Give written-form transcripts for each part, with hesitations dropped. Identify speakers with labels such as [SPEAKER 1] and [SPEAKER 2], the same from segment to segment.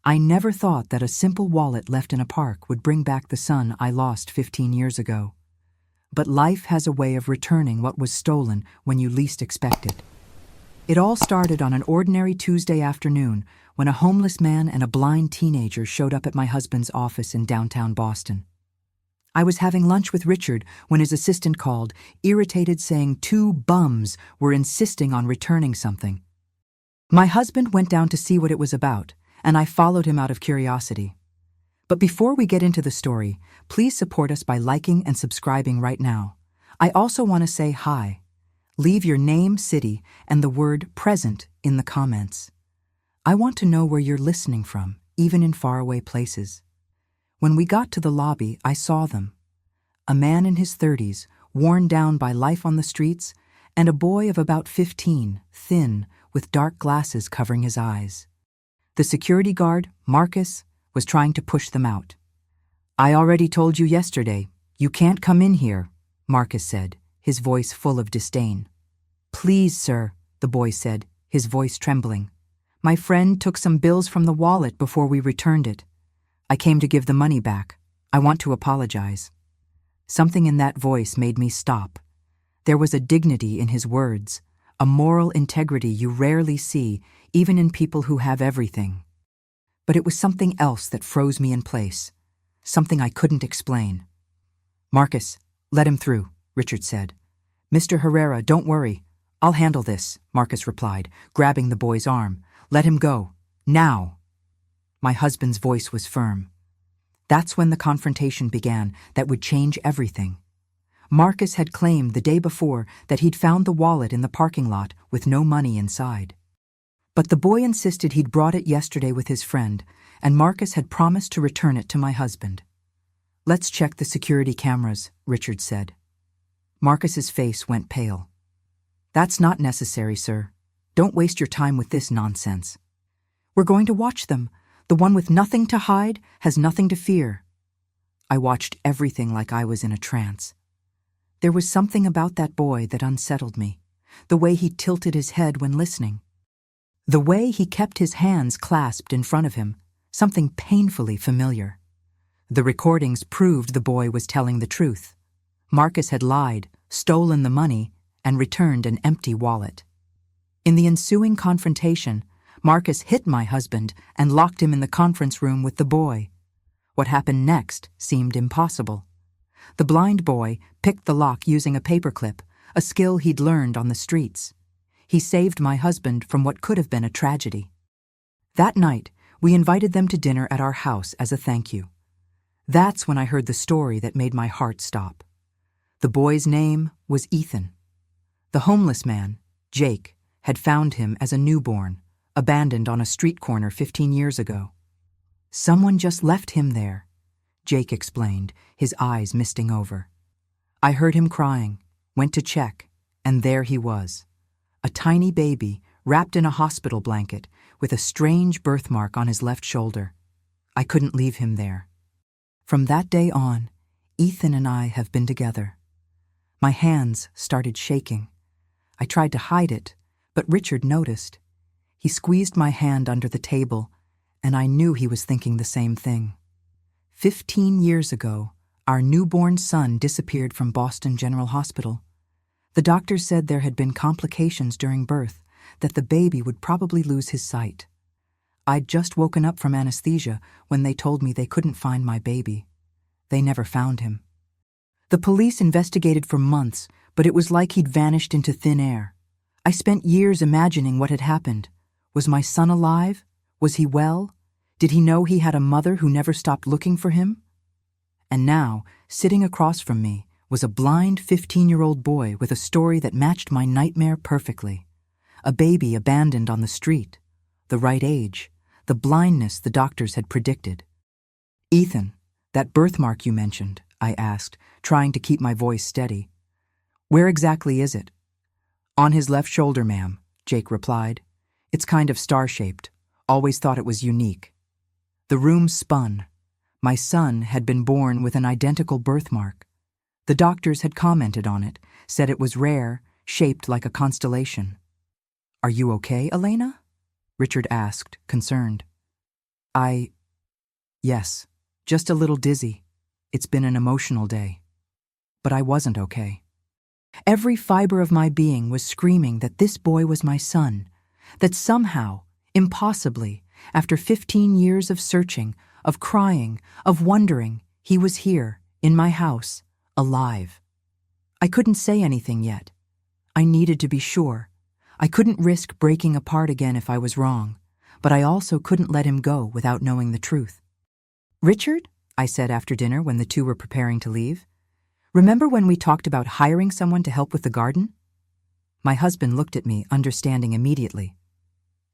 [SPEAKER 1] I never thought that a simple wallet left in a park would bring back the son I lost 15 years ago. But life has a way of returning what was stolen when you least expect it. It all started on an ordinary Tuesday afternoon when a homeless man and a blind teenager showed up at my husband's office in downtown Boston. I was having lunch with Richard when his assistant called, irritated, saying 2 bums were insisting on returning something. My husband went down to see what it was about, and I followed him out of curiosity. But before we get into the story, please support us by liking and subscribing right now. I also want to say hi. Leave your name, city, and the word present in the comments. I want to know where you're listening from, even in faraway places. When we got to the lobby, I saw them. A man in his 30s, worn down by life on the streets, and a boy of about 15, thin, with dark glasses covering his eyes. The security guard, Marcus, was trying to push them out. "I already told you yesterday, you can't come in here," Marcus said, his voice full of disdain. "Please, sir," the boy said, his voice trembling. "My friend took some bills from the wallet before we returned it. I came to give the money back. I want to apologize." Something in that voice made me stop. There was a dignity in his words, a moral integrity you rarely see, even in people who have everything. But it was something else that froze me in place, something I couldn't explain. "Marcus, let him through," Richard said. "Mr. Herrera, don't worry. I'll handle this," Marcus replied, grabbing the boy's arm. "Let him go. Now." My husband's voice was firm. That's when the confrontation began that would change everything. Marcus had claimed the day before that he'd found the wallet in the parking lot with no money inside. But the boy insisted he'd brought it yesterday with his friend, and Marcus had promised to return it to my husband. "Let's check the security cameras," Richard said. Marcus's face went pale. "That's not necessary, sir. Don't waste your time with this nonsense. We're going to watch them. The one with nothing to hide has nothing to fear." I watched everything like I was in a trance. There was something about that boy that unsettled me, the way he tilted his head when listening. The way he kept his hands clasped in front of him, something painfully familiar. The recordings proved the boy was telling the truth. Marcus had lied, stolen the money, and returned an empty wallet. In the ensuing confrontation, Marcus hit my husband and locked him in the conference room with the boy. What happened next seemed impossible. The blind boy picked the lock using a paperclip, a skill he'd learned on the streets. He saved my husband from what could have been a tragedy. That night, we invited them to dinner at our house as a thank you. That's when I heard the story that made my heart stop. The boy's name was Ethan. The homeless man, Jake, had found him as a newborn, abandoned on a street corner 15 years ago. "Someone just left him there," Jake explained, his eyes misting over. I heard him crying, went to check, and there he was. A tiny baby, wrapped in a hospital blanket, with a strange birthmark on his left shoulder. I couldn't leave him there. From that day on, Ethan and I have been together. My hands started shaking. I tried to hide it, but Richard noticed. He squeezed my hand under the table, and I knew he was thinking the same thing. 15 years ago, our newborn son disappeared from Boston General Hospital. The doctors said there had been complications during birth, that the baby would probably lose his sight. I'd just woken up from anesthesia when they told me they couldn't find my baby. They never found him. The police investigated for months, but it was like he'd vanished into thin air. I spent years imagining what had happened. Was my son alive? Was he well? Did he know he had a mother who never stopped looking for him? And now, sitting across from me, was a blind 15-year-old boy with a story that matched my nightmare perfectly. A baby abandoned on the street. The right age. The blindness the doctors had predicted. "Ethan, that birthmark you mentioned," I asked, trying to keep my voice steady. "Where exactly is it?" "On his left shoulder, ma'am," Jake replied. "It's kind of star-shaped. Always thought it was unique." The room spun. My son had been born with an identical birthmark. The doctors had commented on it, said it was rare, shaped like a constellation. "Are you okay, Elena?" Richard asked, concerned. Yes, just a little dizzy. It's been an emotional day. But I wasn't okay. Every fiber of my being was screaming that this boy was my son, that somehow, impossibly, after 15 years of searching, of crying, of wondering, he was here, in my house, alive. I couldn't say anything yet. I needed to be sure. I couldn't risk breaking apart again if I was wrong, but I also couldn't let him go without knowing the truth. "Richard," I said after dinner when the two were preparing to leave, "remember when we talked about hiring someone to help with the garden?" My husband looked at me, understanding immediately.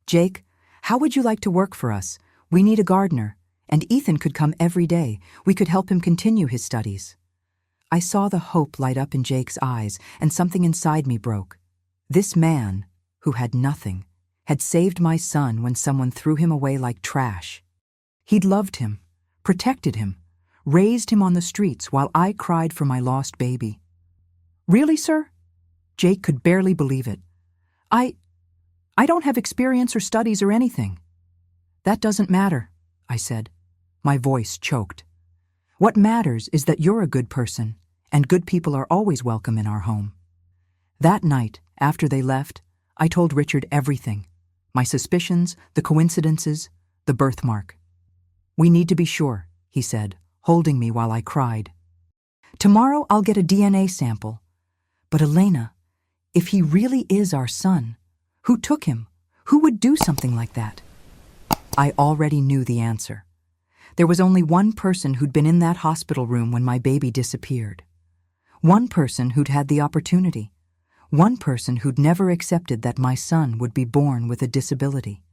[SPEAKER 1] "Jake, how would you like to work for us? We need a gardener, and Ethan could come every day. We could help him continue his studies." I saw the hope light up in Jake's eyes, and something inside me broke. This man, who had nothing, had saved my son when someone threw him away like trash. He'd loved him, protected him, raised him on the streets while I cried for my lost baby. "Really, sir?" Jake could barely believe it. I don't have experience or studies or anything." "That doesn't matter," I said. My voice choked. "What matters is that you're a good person, and good people are always welcome in our home." That night, after they left, I told Richard everything. My suspicions, the coincidences, the birthmark. "We need to be sure," he said, holding me while I cried. "Tomorrow I'll get a DNA sample. But Elena, if he really is our son, who took him? Who would do something like that?" I already knew the answer. There was only one person who'd been in that hospital room when my baby disappeared. One person who'd had the opportunity. One person who'd never accepted that my son would be born with a disability.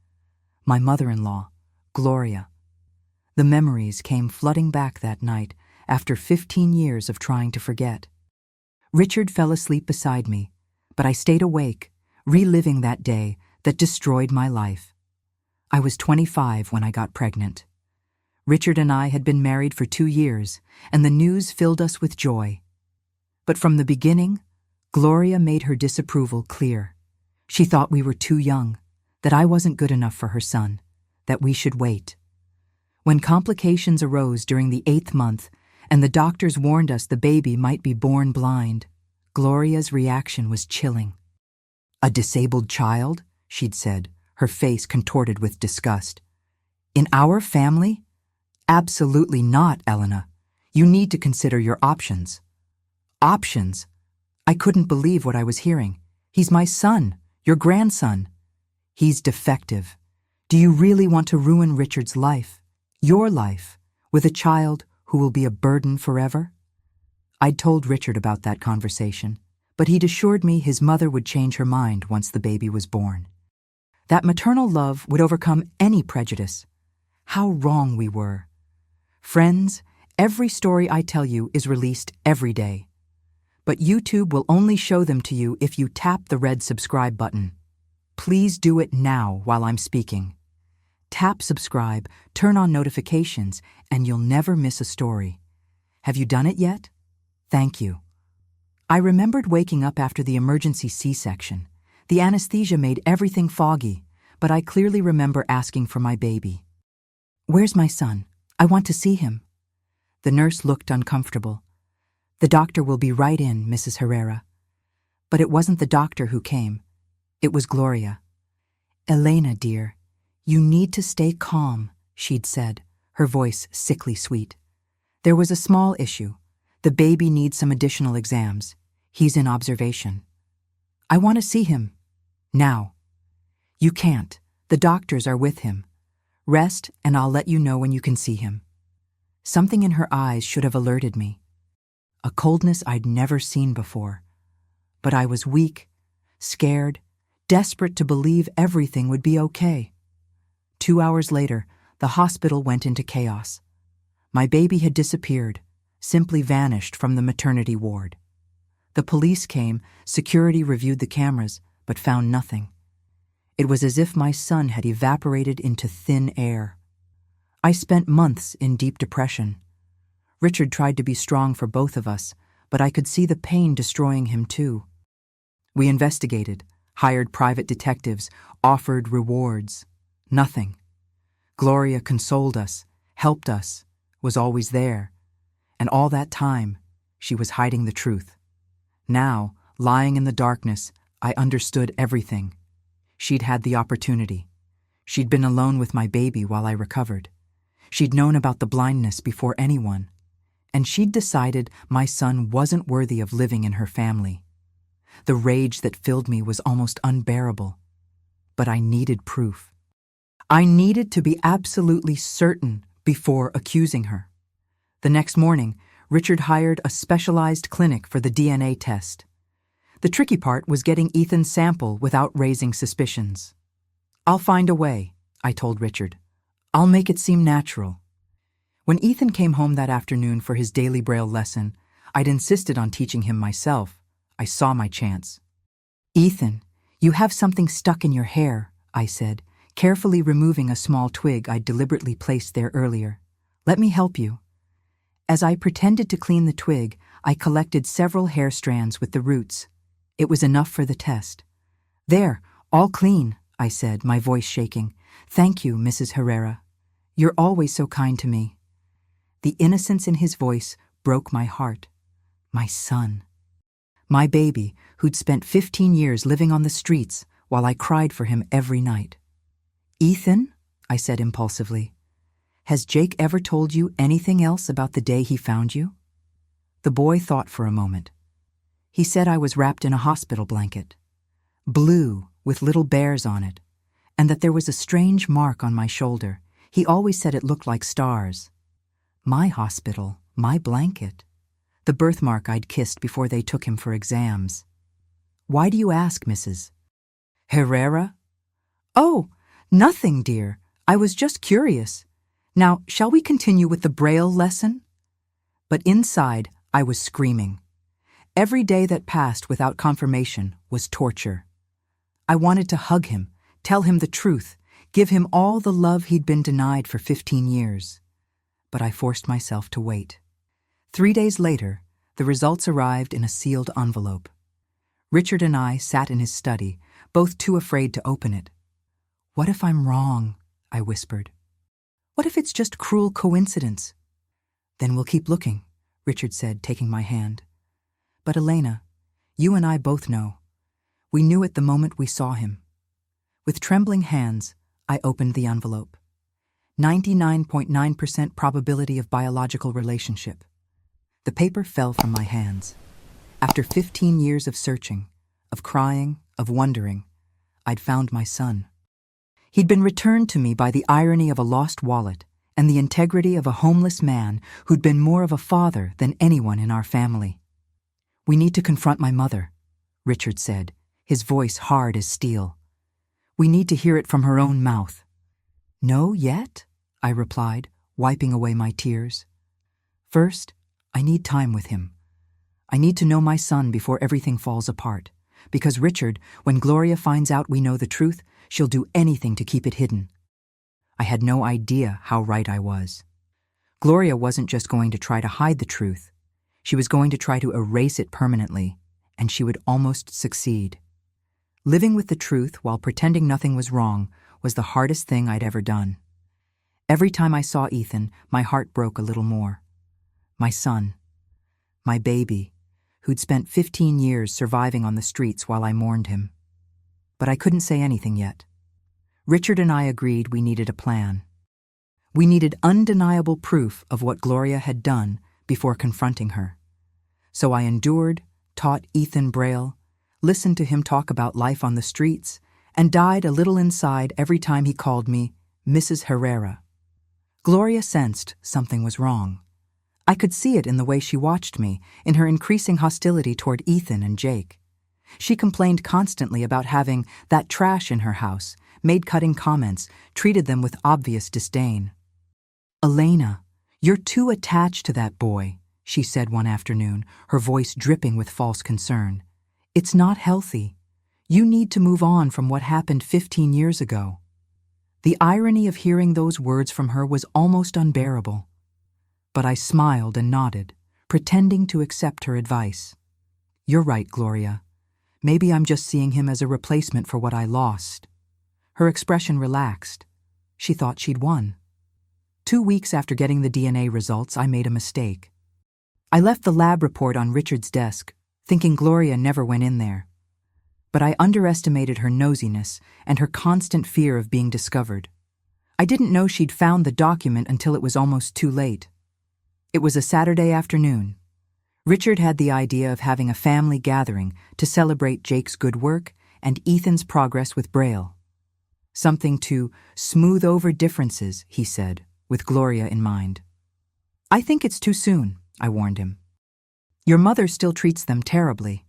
[SPEAKER 1] My mother-in-law, Gloria. The memories came flooding back that night after 15 years of trying to forget. Richard fell asleep beside me, but I stayed awake, reliving that day that destroyed my life. I was 25 when I got pregnant. Richard and I had been married for 2 years, and the news filled us with joy. But from the beginning, Gloria made her disapproval clear. She thought we were too young, that I wasn't good enough for her son, that we should wait. When complications arose during the 8th month, and the doctors warned us the baby might be born blind, Gloria's reaction was chilling. "A disabled child?" she'd said, her face contorted with disgust. "In our family? Absolutely not, Elena. You need to consider your options." "Options?" I couldn't believe what I was hearing. "He's my son, your grandson." "He's defective. Do you really want to ruin Richard's life, your life, with a child who will be a burden forever?" I'd told Richard about that conversation, but he'd assured me his mother would change her mind once the baby was born. That maternal love would overcome any prejudice. How wrong we were. Friends, every story I tell you is released every day. But YouTube will only show them to you if you tap the red subscribe button. Please do it now while I'm speaking. Tap subscribe, turn on notifications, and you'll never miss a story. Have you done it yet? Thank you. I remembered waking up after the emergency C-section. The anesthesia made everything foggy, but I clearly remember asking for my baby. "Where's my son? I want to see him." The nurse looked uncomfortable. "The doctor will be right in, Mrs. Herrera." But it wasn't the doctor who came. It was Gloria. "Elena, dear, you need to stay calm," she'd said, her voice sickly sweet. "There was a small issue. The baby needs some additional exams. He's in observation. I want to see him. Now." "You can't. The doctors are with him. Rest, and I'll let you know when you can see him." Something in her eyes should have alerted me. A coldness I'd never seen before. But I was weak, scared, desperate to believe everything would be okay. 2 hours later, the hospital went into chaos. My baby had disappeared, simply vanished from the maternity ward. The police came, security reviewed the cameras, but found nothing. It was as if my son had evaporated into thin air. I spent months in deep depression. Richard tried to be strong for both of us, but I could see the pain destroying him too. We investigated, hired private detectives, offered rewards. Nothing. Gloria consoled us, helped us, was always there. And all that time, she was hiding the truth. Now, lying in the darkness, I understood everything. She'd had the opportunity. She'd been alone with my baby while I recovered. She'd known about the blindness before anyone. And she'd decided my son wasn't worthy of living in her family. The rage that filled me was almost unbearable. But I needed proof. I needed to be absolutely certain before accusing her. The next morning, Richard hired a specialized clinic for the DNA test. The tricky part was getting Ethan's sample without raising suspicions. "I'll find a way," I told Richard. "I'll make it seem natural." When Ethan came home that afternoon for his daily Braille lesson, I'd insisted on teaching him myself. I saw my chance. "Ethan, you have something stuck in your hair," I said, carefully removing a small twig I'd deliberately placed there earlier. "Let me help you." As I pretended to clean the twig, I collected several hair strands with the roots. It was enough for the test. "There, all clean," I said, my voice shaking. "Thank you, Mrs. Herrera. You're always so kind to me." The innocence in his voice broke my heart. My son. My baby, who'd spent 15 years living on the streets while I cried for him every night. "Ethan," I said impulsively, "has Jake ever told you anything else about the day he found you?" The boy thought for a moment. He said I was wrapped in a hospital blanket, blue with little bears on it, and that there was a strange mark on my shoulder. He always said it looked like stars. My hospital, my blanket. The birthmark I'd kissed before they took him for exams. "Why do you ask, Mrs. Herrera?" "Oh, nothing, dear. I was just curious. Now, shall we continue with the Braille lesson?" But inside, I was screaming. Every day that passed without confirmation was torture. I wanted to hug him, tell him the truth, give him all the love he'd been denied for 15 years. But I forced myself to wait. 3 days later, the results arrived in a sealed envelope. Richard and I sat in his study, both too afraid to open it. "What if I'm wrong?" I whispered. "What if it's just cruel coincidence?" "Then we'll keep looking," Richard said, taking my hand. "But Elena, you and I both know. We knew it the moment we saw him." With trembling hands, I opened the envelope. 99.9% probability of biological relationship. The paper fell from my hands. After 15 years of searching, of crying, of wondering, I'd found my son. He'd been returned to me by the irony of a lost wallet and the integrity of a homeless man who'd been more of a father than anyone in our family. "We need to confront my mother," Richard said, his voice hard as steel. "We need to hear it from her own mouth." "No, yet?" I replied, wiping away my tears. "First, I need time with him. I need to know my son before everything falls apart. Because, Richard, when Gloria finds out we know the truth, she'll do anything to keep it hidden." I had no idea how right I was. Gloria wasn't just going to try to hide the truth. She was going to try to erase it permanently, and she would almost succeed. Living with the truth while pretending nothing was wrong was the hardest thing I'd ever done. Every time I saw Ethan, my heart broke a little more. My son, my baby, who'd spent 15 years surviving on the streets while I mourned him. But I couldn't say anything yet. Richard and I agreed we needed a plan. We needed undeniable proof of what Gloria had done before confronting her. So I endured, taught Ethan Braille, listened to him talk about life on the streets, and died a little inside every time he called me Mrs. Herrera. Gloria sensed something was wrong. I could see it in the way she watched me, in her increasing hostility toward Ethan and Jake. She complained constantly about having that trash in her house, made cutting comments, treated them with obvious disdain. "Elena, you're too attached to that boy," she said one afternoon, her voice dripping with false concern. "It's not healthy. You need to move on from what happened 15 years ago." The irony of hearing those words from her was almost unbearable. But I smiled and nodded, pretending to accept her advice. "You're right, Gloria. Maybe I'm just seeing him as a replacement for what I lost." Her expression relaxed. She thought she'd won. 2 weeks after getting the DNA results, I made a mistake. I left the lab report on Richard's desk, thinking Gloria never went in there. But I underestimated her nosiness and her constant fear of being discovered. I didn't know she'd found the document until it was almost too late. It was a Saturday afternoon. Richard had the idea of having a family gathering to celebrate Jake's good work and Ethan's progress with Braille. Something to smooth over differences, he said, with Gloria in mind. I think it's too soon, I warned him. Your mother still treats them terribly.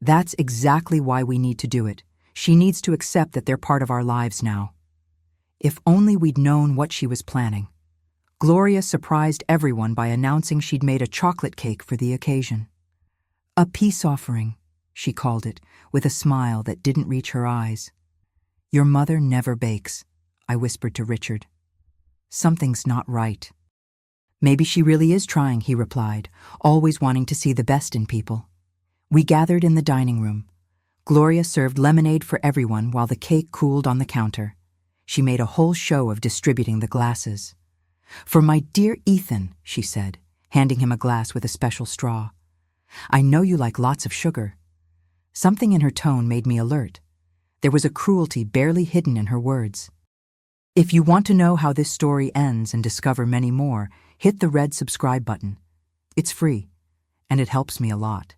[SPEAKER 1] That's exactly why we need to do it. She needs to accept that they're part of our lives now. If only we'd known what she was planning. Gloria surprised everyone by announcing she'd made a chocolate cake for the occasion. A peace offering, she called it, with a smile that didn't reach her eyes. Your mother never bakes, I whispered to Richard. Something's not right. Maybe she really is trying, he replied, always wanting to see the best in people. We gathered in the dining room. Gloria served lemonade for everyone while the cake cooled on the counter. She made a whole show of distributing the glasses. For my dear Ethan, she said, handing him a glass with a special straw. I know you like lots of sugar. Something in her tone made me alert. There was a cruelty barely hidden in her words. If you want to know how this story ends and discover many more, hit the red subscribe button. It's free, and it helps me a lot.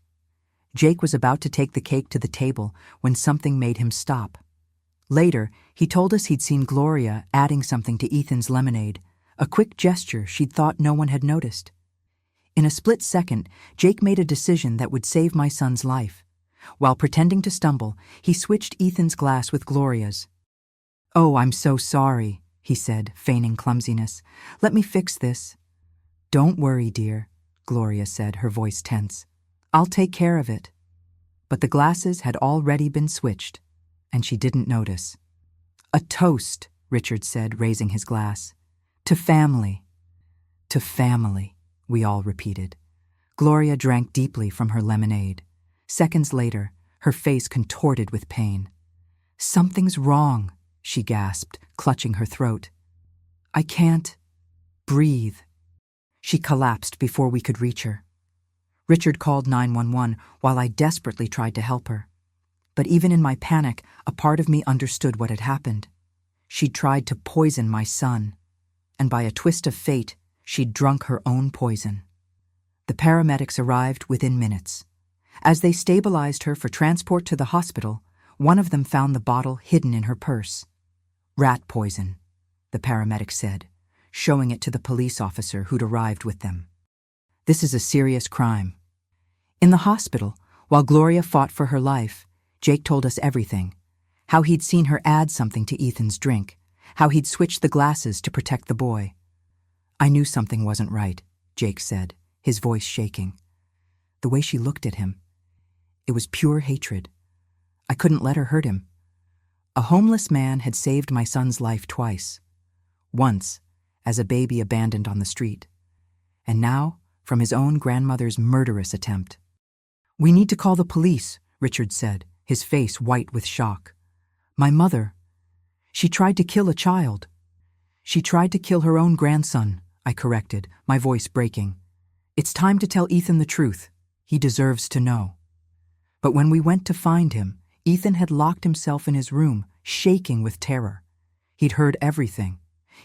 [SPEAKER 1] Jake was about to take the cake to the table when something made him stop. Later, he told us he'd seen Gloria adding something to Ethan's lemonade, a quick gesture she'd thought no one had noticed. In a split second, Jake made a decision that would save my son's life. While pretending to stumble, he switched Ethan's glass with Gloria's. Oh, I'm so sorry, he said, feigning clumsiness. Let me fix this. Don't worry, dear, Gloria said, her voice tense. I'll take care of it. But the glasses had already been switched, and she didn't notice. A toast, Richard said, raising his glass. To family. To family, we all repeated. Gloria drank deeply from her lemonade. Seconds later, her face contorted with pain. Something's wrong, she gasped, clutching her throat. I can't breathe. She collapsed before we could reach her. Richard called 911 while I desperately tried to help her. But even in my panic, a part of me understood what had happened. She'd tried to poison my son, and by a twist of fate, she'd drunk her own poison. The paramedics arrived within minutes. As they stabilized her for transport to the hospital, one of them found the bottle hidden in her purse. Rat poison, the paramedic said, showing it to the police officer who'd arrived with them. This is a serious crime. In the hospital, while Gloria fought for her life, Jake told us everything. How he'd seen her add something to Ethan's drink, how he'd switched the glasses to protect the boy. I knew something wasn't right, Jake said, his voice shaking. The way she looked at him, it was pure hatred. I couldn't let her hurt him. A homeless man had saved my son's life twice. Once, as a baby abandoned on the street, and now from his own grandmother's murderous attempt. We need to call the police, Richard said, his face white with shock. My mother, she tried to kill a child. She tried to kill her own grandson, I corrected, my voice breaking. It's time to tell Ethan the truth. He deserves to know. But when we went to find him, Ethan had locked himself in his room, shaking with terror. He'd heard everything.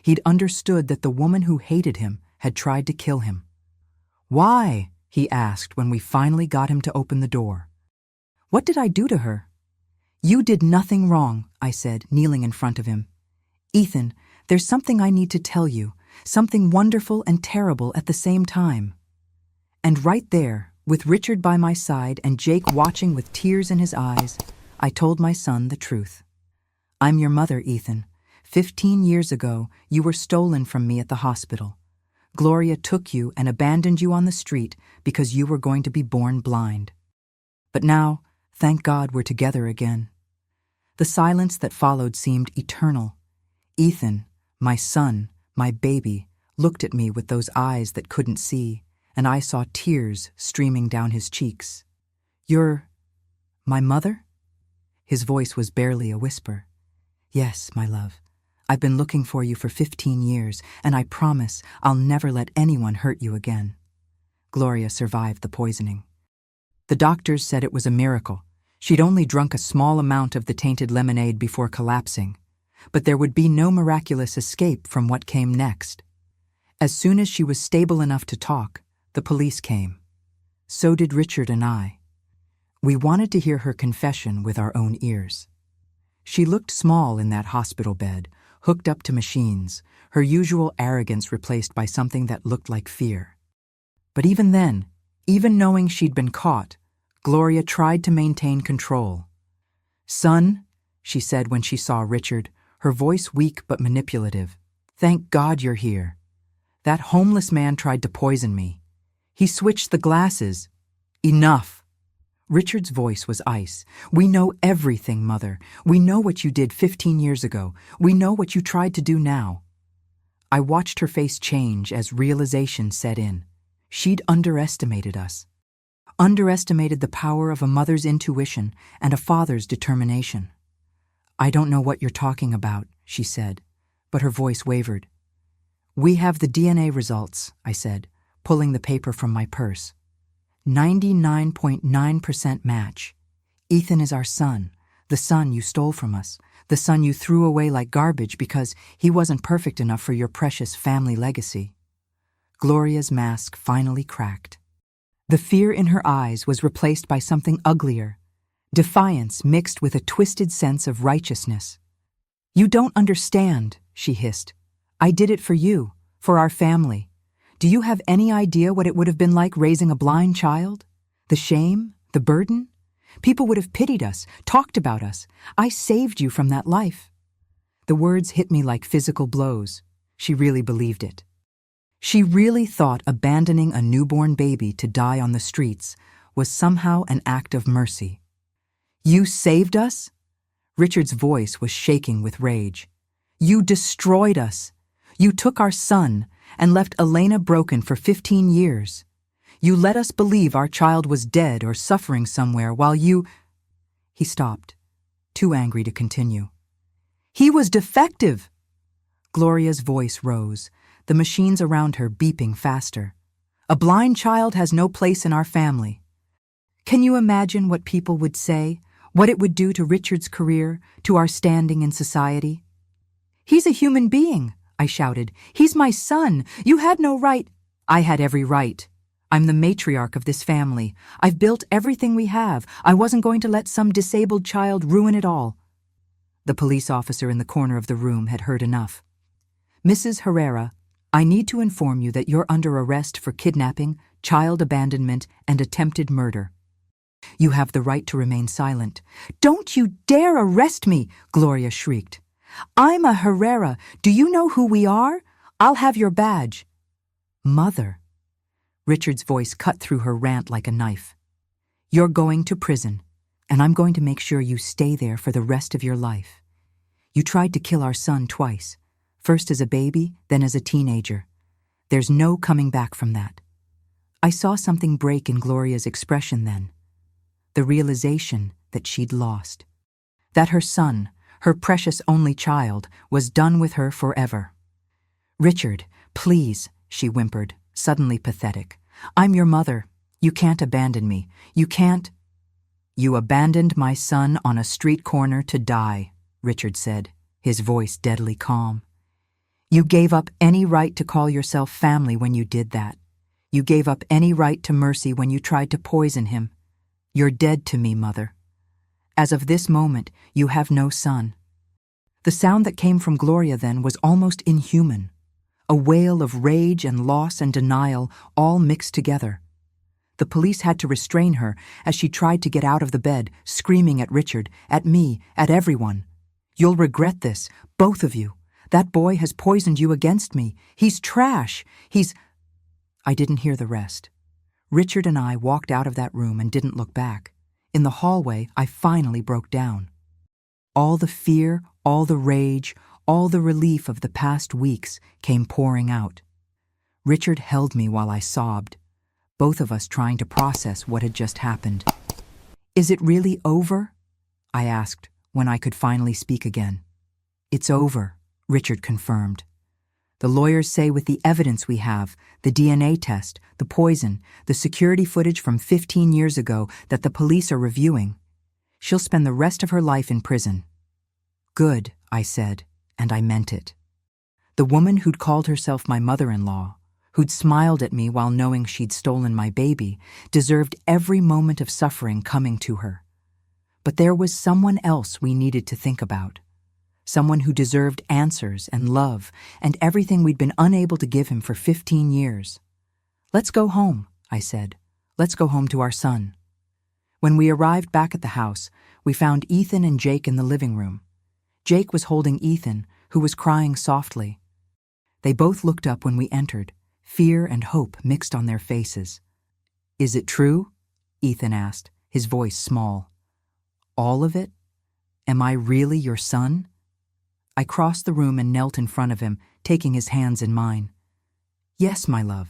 [SPEAKER 1] He'd understood that the woman who hated him had tried to kill him. Why? He asked when we finally got him to open the door. What did I do to her? You did nothing wrong, I said, kneeling in front of him. Ethan, there's something I need to tell you, something wonderful and terrible at the same time. And right there, with Richard by my side and Jake watching with tears in his eyes, I told my son the truth. I'm your mother, Ethan. 15 years ago, you were stolen from me at the hospital. Gloria took you and abandoned you on the street because you were going to be born blind. But now, thank God we're together again. The silence that followed seemed eternal. Ethan, my son, my baby, looked at me with those eyes that couldn't see, and I saw tears streaming down his cheeks. You're my mother? His voice was barely a whisper. Yes, my love. I've been looking for you for 15 years, and I promise I'll never let anyone hurt you again. Gloria survived the poisoning. The doctors said it was a miracle. She'd only drunk a small amount of the tainted lemonade before collapsing. But there would be no miraculous escape from what came next. As soon as she was stable enough to talk, the police came. So did Richard and I. We wanted to hear her confession with our own ears. She looked small in that hospital bed, hooked up to machines, her usual arrogance replaced by something that looked like fear. But even then, even knowing she'd been caught, Gloria tried to maintain control. "Son," she said when she saw Richard, her voice weak but manipulative, "thank God you're here. That homeless man tried to poison me. He switched the glasses. Enough." Richard's voice was ice. "We know everything, Mother. We know what you did 15 years ago. We know what you tried to do now." I watched her face change as realization set in. She'd underestimated us. Underestimated the power of a mother's intuition and a father's determination. "I don't know what you're talking about," she said, but her voice wavered. "We have the DNA results," I said, pulling the paper from my purse. 99.9% match. Ethan is our son, the son you stole from us, the son you threw away like garbage because he wasn't perfect enough for your precious family legacy. Gloria's mask finally cracked. The fear in her eyes was replaced by something uglier, defiance mixed with a twisted sense of righteousness. "You don't understand," she hissed. "I did it for you, for our family. Do you have any idea what it would have been like raising a blind child? The shame, the burden? People would have pitied us, talked about us. I saved you from that life." The words hit me like physical blows. She really believed it. She really thought abandoning a newborn baby to die on the streets was somehow an act of mercy. "You saved us?" Richard's voice was shaking with rage. "You destroyed us. You took our son and left Elena broken for 15 years. You let us believe our child was dead or suffering somewhere while you—" He stopped, too angry to continue. "He was defective." Gloria's voice rose, the machines around her beeping faster. "A blind child has no place in our family. Can you imagine what people would say, what it would do to Richard's career, to our standing in society?" "He's a human being," I shouted. "He's my son. You had no right." "I had every right. I'm the matriarch of this family. I've built everything we have. I wasn't going to let some disabled child ruin it all." The police officer in the corner of the room had heard enough. "Mrs. Herrera, I need to inform you that you're under arrest for kidnapping, child abandonment, and attempted murder." "You have the right to remain silent." "Don't you dare arrest me!" Gloria shrieked. "I'm a Herrera. Do you know who we are? I'll have your badge." "Mother." Richard's voice cut through her rant like a knife. "You're going to prison, and I'm going to make sure you stay there for the rest of your life. You tried to kill our son twice. First as a baby, then as a teenager. There's no coming back from that." I saw something break in Gloria's expression then. The realization that she'd lost. That her son, her precious only child, was done with her forever. "Richard, please," she whimpered, suddenly pathetic. "I'm your mother. You can't abandon me. You can't—" "You abandoned my son on a street corner to die," Richard said, his voice deadly calm. "You gave up any right to call yourself family when you did that. You gave up any right to mercy when you tried to poison him. You're dead to me, Mother. As of this moment, you have no son." The sound that came from Gloria then was almost inhuman. A wail of rage and loss and denial all mixed together. The police had to restrain her as she tried to get out of the bed, screaming at Richard, at me, at everyone. "You'll regret this, both of you. That boy has poisoned you against me. He's trash. He's—" I didn't hear the rest. Richard and I walked out of that room and didn't look back. In the hallway, I finally broke down. All the fear, all the rage, all the relief of the past weeks came pouring out. Richard held me while I sobbed, both of us trying to process what had just happened. "Is it really over?" I asked when I could finally speak again. "It's over," Richard confirmed. The lawyers say with the evidence we have, the DNA test, the poison, the security footage from 15 years ago that the police are reviewing, she'll spend the rest of her life in prison. Good, I said, and I meant it. The woman who'd called herself my mother-in-law, who'd smiled at me while knowing she'd stolen my baby, deserved every moment of suffering coming to her. But there was someone else we needed to think about. Someone who deserved answers and love and everything we'd been unable to give him for 15 years. Let's go home, I said. Let's go home to our son. When we arrived back at the house, we found Ethan and Jake in the living room. Jake was holding Ethan, who was crying softly. They both looked up when we entered, fear and hope mixed on their faces. Is it true? Ethan asked, his voice small. All of it? Am I really your son? I crossed the room and knelt in front of him, taking his hands in mine. Yes, my love,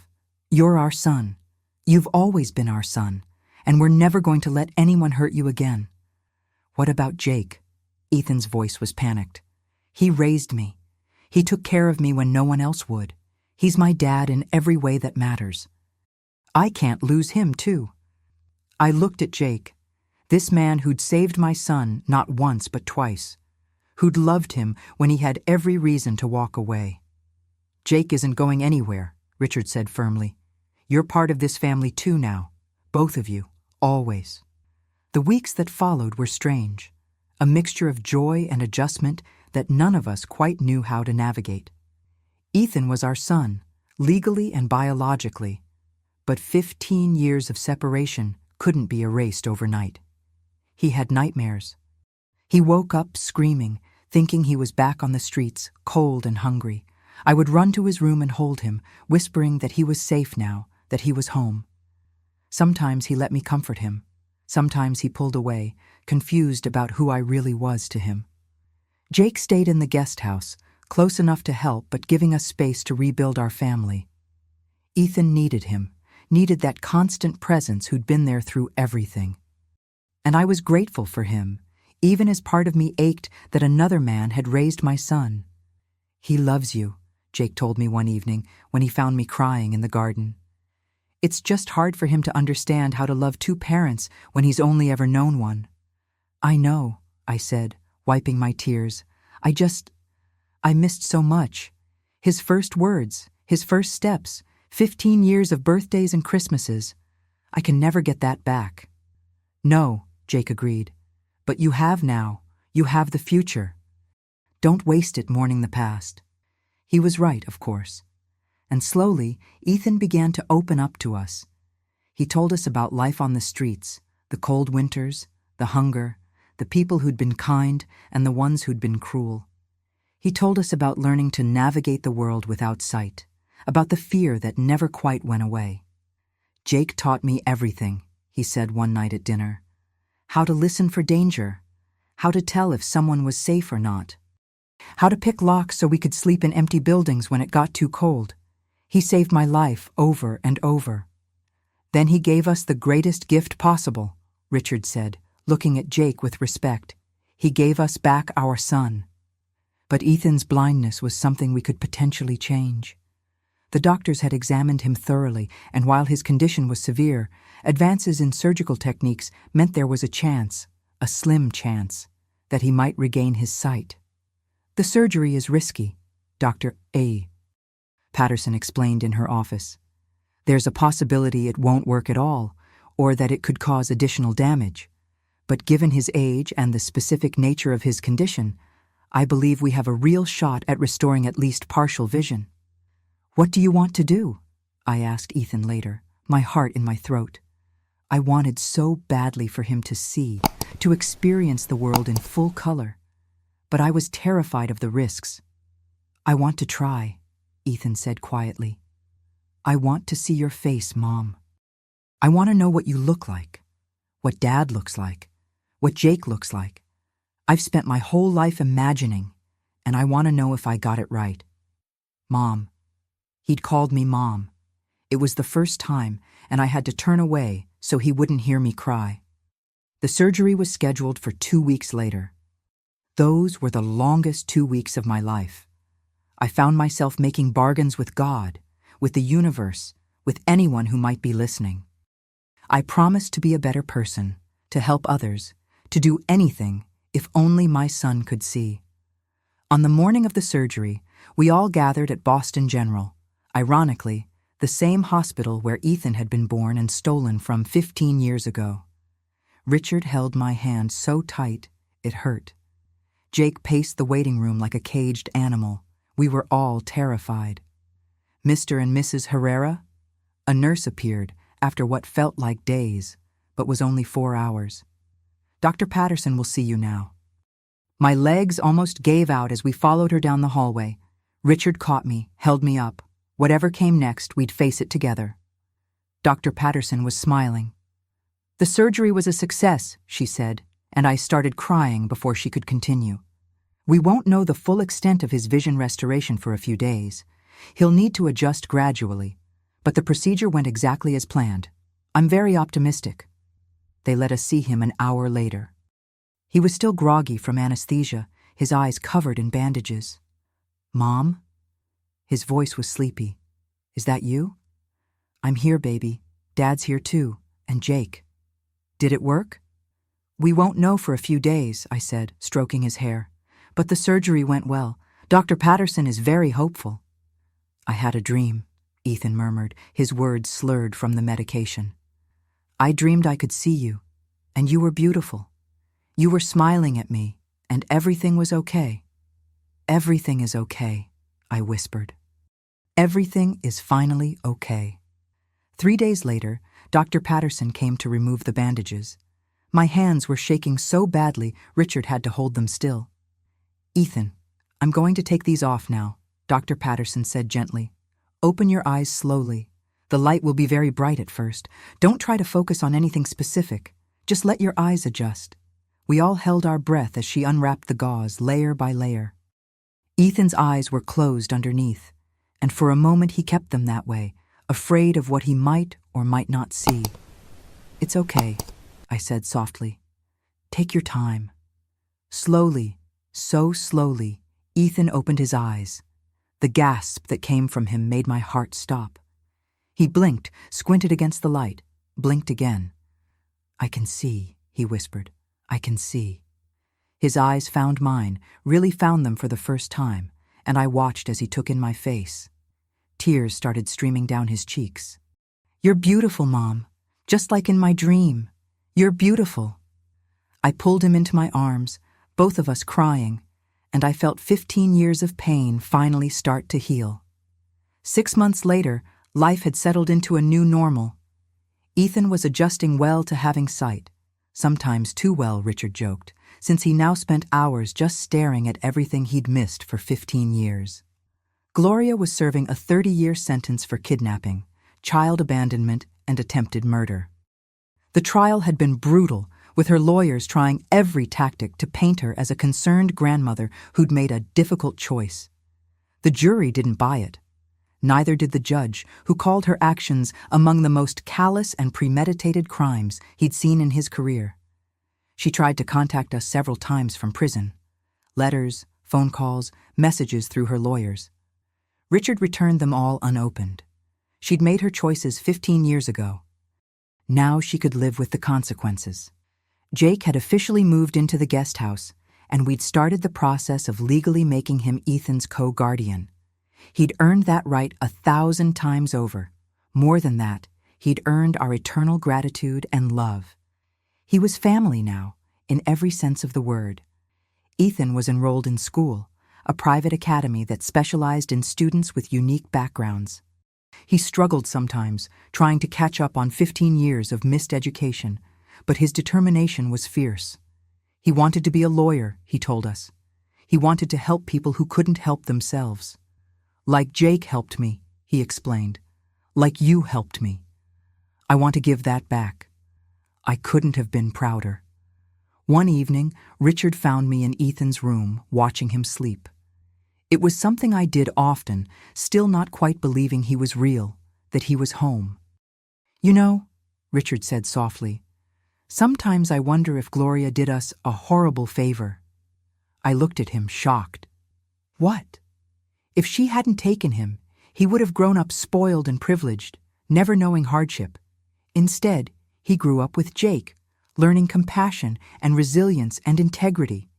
[SPEAKER 1] you're our son. You've always been our son, and we're never going to let anyone hurt you again. What about Jake? Ethan's voice was panicked. He raised me. He took care of me when no one else would. He's my dad in every way that matters. I can't lose him, too. I looked at Jake, this man who'd saved my son not once but twice, who'd loved him when he had every reason to walk away. Jake isn't going anywhere, Richard said firmly. You're part of this family too now, both of you, always. The weeks that followed were strange, a mixture of joy and adjustment that none of us quite knew how to navigate. Ethan was our son, legally and biologically, but 15 years of separation couldn't be erased overnight. He had nightmares. He woke up screaming, thinking he was back on the streets, cold and hungry. I would run to his room and hold him, whispering that he was safe now, that he was home. Sometimes he let me comfort him. Sometimes he pulled away, confused about who I really was to him. Jake stayed in the guest house, close enough to help but giving us space to rebuild our family. Ethan needed him, needed that constant presence who'd been there through everything. And I was grateful for him, even as part of me ached that another man had raised my son. He loves you, Jake told me one evening when he found me crying in the garden. It's just hard for him to understand how to love two parents when he's only ever known one. I know, I said, wiping my tears. I missed so much. His first words, his first steps, 15 years of birthdays and Christmases. I can never get that back. No, Jake agreed. But you have now. You have the future. Don't waste it mourning the past. He was right, of course. And slowly, Ethan began to open up to us. He told us about life on the streets, the cold winters, the hunger, the people who'd been kind and the ones who'd been cruel. He told us about learning to navigate the world without sight, about the fear that never quite went away. Jake taught me everything, he said one night at dinner. How to listen for danger, how to tell if someone was safe or not, how to pick locks so we could sleep in empty buildings when it got too cold. He saved my life over and over. Then he gave us the greatest gift possible, Richard said, looking at Jake with respect. He gave us back our son. But Ethan's blindness was something we could potentially change. The doctors had examined him thoroughly, and while his condition was severe, advances in surgical techniques meant there was a chance, a slim chance, that he might regain his sight. The surgery is risky, Dr. A. Patterson explained in her office. There's a possibility it won't work at all, or that it could cause additional damage. But given his age and the specific nature of his condition, I believe we have a real shot at restoring at least partial vision. What do you want to do? I asked Ethan later, my heart in my throat. I wanted so badly for him to see, to experience the world in full color. But I was terrified of the risks. I want to try, Ethan said quietly. I want to see your face, Mom. I want to know what you look like, what Dad looks like, what Jake looks like. I've spent my whole life imagining, and I want to know if I got it right. Mom. He'd called me Mom. It was the first time, and I had to turn away so he wouldn't hear me cry. The surgery was scheduled for 2 weeks later. Those were the longest 2 weeks of my life. I found myself making bargains with God, with the universe, with anyone who might be listening. I promised to be a better person, to help others, to do anything if only my son could see. On the morning of the surgery, we all gathered at Boston General, ironically, the same hospital where Ethan had been born and stolen from 15 years ago. Richard held my hand so tight, it hurt. Jake paced the waiting room like a caged animal. We were all terrified. Mr. and Mrs. Herrera? A nurse appeared after what felt like days, but was only 4 hours. Dr. Patterson will see you now. My legs almost gave out as we followed her down the hallway. Richard caught me, held me up. Whatever came next, we'd face it together. Dr. Patterson was smiling. The surgery was a success, she said, and I started crying before she could continue. We won't know the full extent of his vision restoration for a few days. He'll need to adjust gradually, but the procedure went exactly as planned. I'm very optimistic. They let us see him an hour later. He was still groggy from anesthesia, his eyes covered in bandages. "Mom?" His voice was sleepy. "Is that you?" "I'm here, baby. Dad's here too, and Jake." "Did it work?" "We won't know for a few days," I said, stroking his hair. "But the surgery went well. Dr. Patterson is very hopeful." "I had a dream," Ethan murmured, his words slurred from the medication. "I dreamed I could see you, and you were beautiful. You were smiling at me, and everything was okay." "Everything is okay," I whispered. Everything is finally okay. 3 days later, Dr. Patterson came to remove the bandages. My hands were shaking so badly, Richard had to hold them still. "Ethan, I'm going to take these off now," Dr. Patterson said gently. "Open your eyes slowly. The light will be very bright at first. Don't try to focus on anything specific. Just let your eyes adjust." We all held our breath as she unwrapped the gauze, layer by layer. Ethan's eyes were closed underneath, and for a moment he kept them that way, afraid of what he might or might not see. "It's okay," I said softly. "Take your time." Slowly, so slowly, Ethan opened his eyes. The gasp that came from him made my heart stop. He blinked, squinted against the light, blinked again. "I can see," he whispered. "I can see." His eyes found mine, really found them for the first time, and I watched as he took in my face. Tears started streaming down his cheeks. "You're beautiful, Mom, just like in my dream. You're beautiful." I pulled him into my arms, both of us crying, and I felt 15 years of pain finally start to heal. 6 months later, life had settled into a new normal. Ethan was adjusting well to having sight, sometimes too well, Richard joked, since he now spent hours just staring at everything he'd missed for 15 years. Gloria was serving a 30-year sentence for kidnapping, child abandonment, and attempted murder. The trial had been brutal, with her lawyers trying every tactic to paint her as a concerned grandmother who'd made a difficult choice. The jury didn't buy it. Neither did the judge, who called her actions among the most callous and premeditated crimes he'd seen in his career. She tried to contact us several times from prison. Letters, phone calls, messages through her lawyers. Richard returned them all unopened. She'd made her choices 15 years ago. Now she could live with the consequences. Jake had officially moved into the guest house, and we'd started the process of legally making him Ethan's co-guardian. He'd earned that right 1,000 times over. More than that, he'd earned our eternal gratitude and love. He was family now, in every sense of the word. Ethan was enrolled in school, a private academy that specialized in students with unique backgrounds. He struggled sometimes, trying to catch up on 15 years of missed education, but his determination was fierce. He wanted to be a lawyer, he told us. He wanted to help people who couldn't help themselves. "Like Jake helped me," he explained. "Like you helped me. I want to give that back." I couldn't have been prouder. One evening, Richard found me in Ethan's room, watching him sleep. It was something I did often, still not quite believing he was real, that he was home. "You know," Richard said softly, "sometimes I wonder if Gloria did us a horrible favor." I looked at him, shocked. "What?" If she hadn't taken him, he would have grown up spoiled and privileged, never knowing hardship. Instead, he grew up with Jake, learning compassion and resilience and integrity.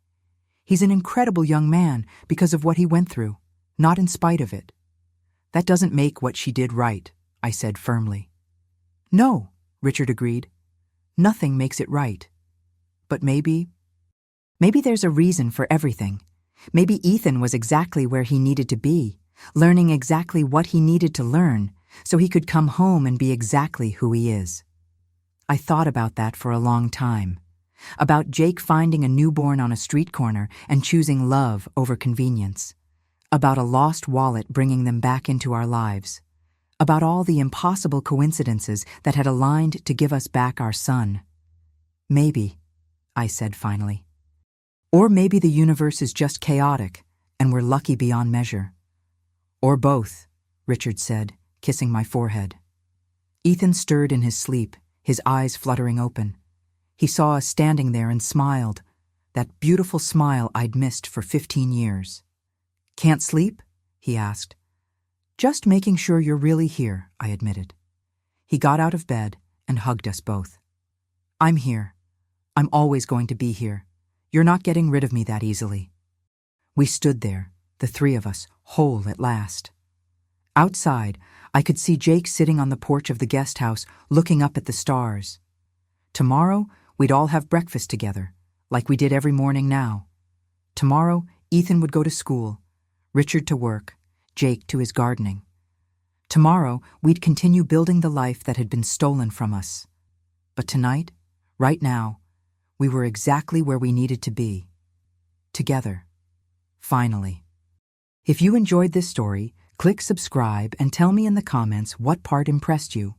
[SPEAKER 1] He's an incredible young man because of what he went through, not in spite of it. That doesn't make what she did right, I said firmly. No, Richard agreed. Nothing makes it right. But maybe there's a reason for everything. Maybe Ethan was exactly where he needed to be, learning exactly what he needed to learn, so he could come home and be exactly who he is. I thought about that for a long time. About Jake finding a newborn on a street corner and choosing love over convenience. About a lost wallet bringing them back into our lives. About all the impossible coincidences that had aligned to give us back our son. Maybe, I said finally. Or maybe the universe is just chaotic, and we're lucky beyond measure. Or both, Richard said, kissing my forehead. Ethan stirred in his sleep, his eyes fluttering open. He saw us standing there and smiled, that beautiful smile I'd missed for 15 years. Can't sleep? He asked. Just making sure you're really here, I admitted. He got out of bed and hugged us both. I'm here. I'm always going to be here. You're not getting rid of me that easily. We stood there, the three of us, whole at last. Outside, I could see Jake sitting on the porch of the guest house, looking up at the stars. Tomorrow, we'd all have breakfast together, like we did every morning now. Tomorrow, Ethan would go to school, Richard to work, Jake to his gardening. Tomorrow, we'd continue building the life that had been stolen from us. But tonight, right now, we were exactly where we needed to be. Together. Finally. If you enjoyed this story, click subscribe and tell me in the comments what part impressed you.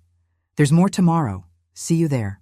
[SPEAKER 1] There's more tomorrow. See you there.